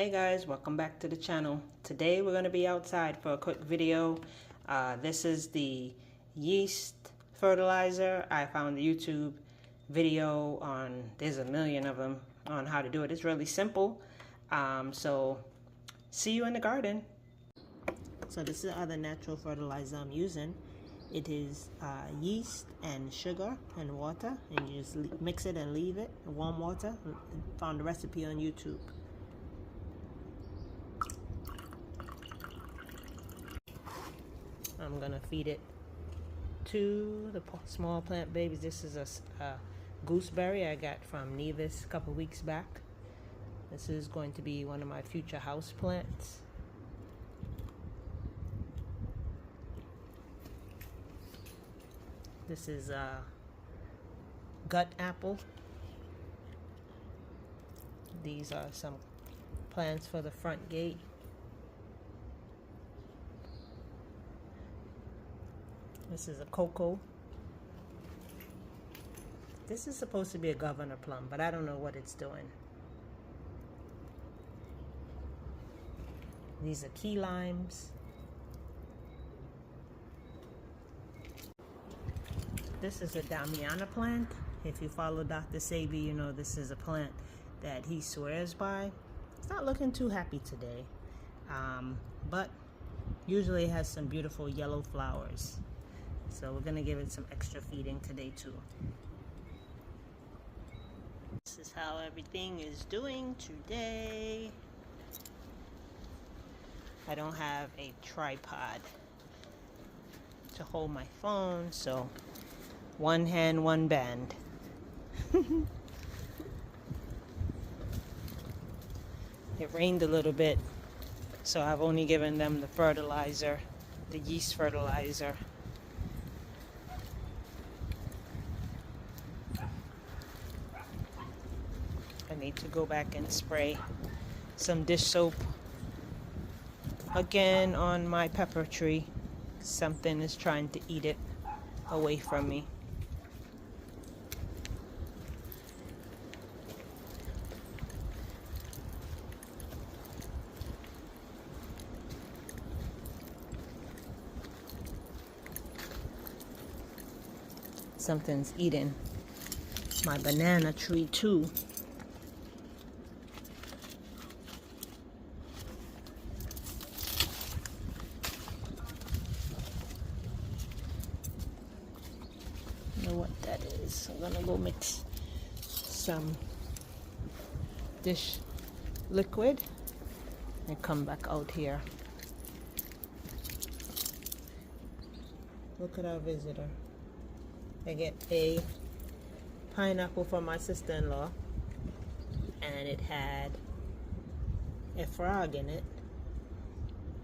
Hey guys, welcome back to the channel. Today we're going to be outside for a quick video. This is the yeast fertilizer. I found the YouTube video on, there's a million of them, on how to do it. It's really simple. So see you in the garden. So this is the other natural fertilizer I'm using. It is yeast and sugar and water, and you just mix it and leave it in warm water. Found the recipe on YouTube. I'm gonna feed it to the small plant babies. This is a gooseberry I got from Nevis a couple weeks back. This is going to be one of my future house plants. This is a gut apple. These are some plants for the front gate. This is a cocoa. This is supposed to be a governor plum, but I don't know what it's doing. These are key limes. This is a Damiana plant. If you follow Dr. Sebi, you know this is a plant that he swears by. It's not looking too happy today, but usually it has some beautiful yellow flowers. So we're gonna give it some extra feeding today too. This is how everything is doing today. I don't have a tripod to hold my phone, so one hand, one band. It rained a little bit, so I've only given them the fertilizer, the yeast fertilizer. I need to go back and spray some dish soap again on my pepper tree. Something is trying to eat it away from me. Something's eating my banana tree too. Know what that is. I'm gonna go mix some dish liquid and come back out here. Look at our visitor. I get a pineapple from my sister-in-law, and it had a frog in it,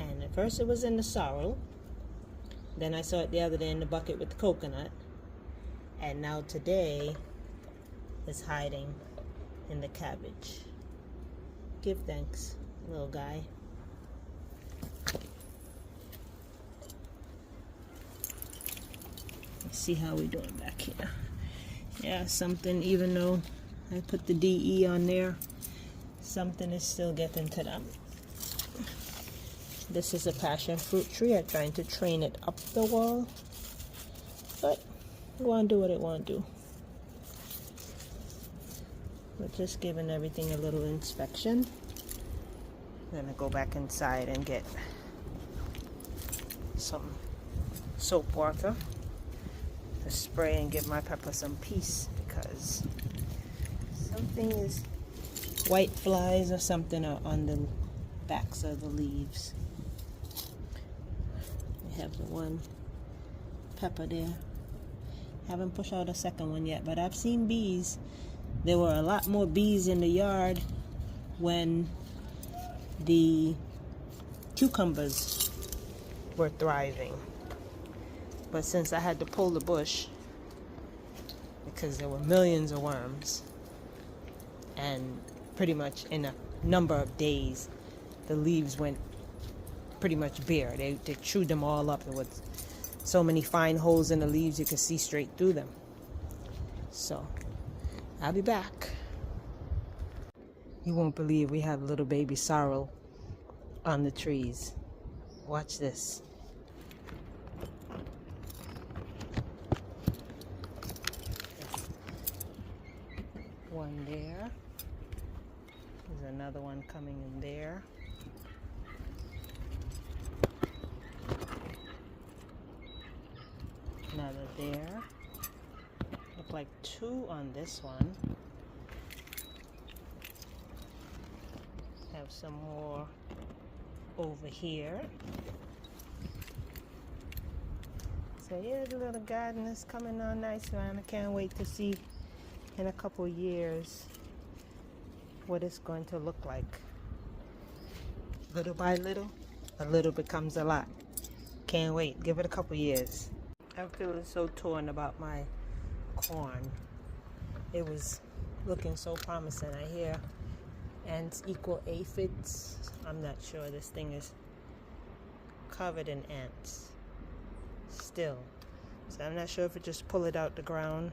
and at first it was in the sorrel, then I saw it the other day in the bucket with the coconut, and now today it's hiding in the cabbage. Give thanks, little guy. Let's see how we doing back here. Yeah, something, even though I put the DE on there, something is still getting to them. This is a passion fruit tree. I'm trying to train it up the wall, but it won't do what it won't do. We're just giving everything a little inspection. I'm gonna go back inside and get some soap water to spray and give my pepper some peace, because something is, white flies or something are on the backs of the leaves. We have the one pepper there. Haven't pushed out a second one yet, but I've seen bees. There were a lot more bees in the yard when the cucumbers were thriving. But since I had to pull the bush because there were millions of worms, and pretty much in a number of days the leaves went pretty much bare. They chewed them all up. There was so many fine holes in the leaves you could see straight through them. So I'll be back. You won't believe we have little baby sorrel on the trees. Watch this. One there. There's another one coming in there. Another there. Look like two on this one. Have some more over here. So yeah, the little garden is coming on nice, man. I can't wait to see in a couple years what it's going to look like. Little by little, a little becomes a lot. Can't wait. Give it a couple years. I'm feeling so torn about my corn. It was looking so promising. I hear ants equal aphids. I'm not sure. This thing is covered in ants still. So I'm not sure if to just pull it out the ground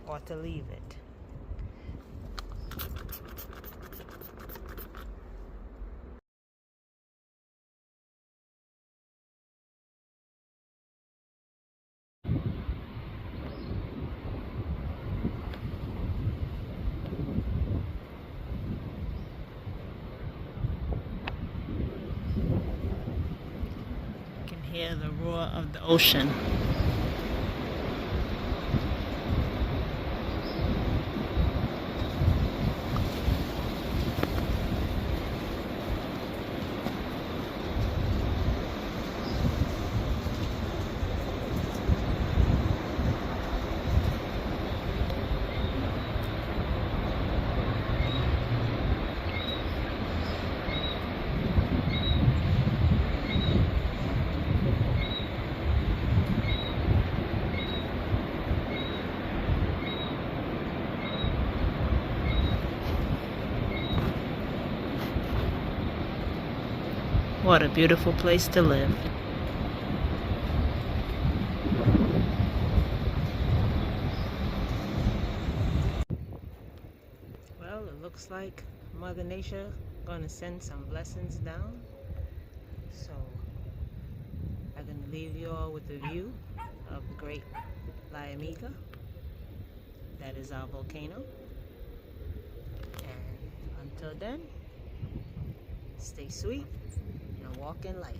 or to leave it. You can hear the roar of the ocean. What a beautiful place to live. Well, it looks like Mother Nature gonna send some blessings down. So I'm gonna leave you all with a view of the great Layamiga. That is our volcano. And until then, stay sweet and walk in light.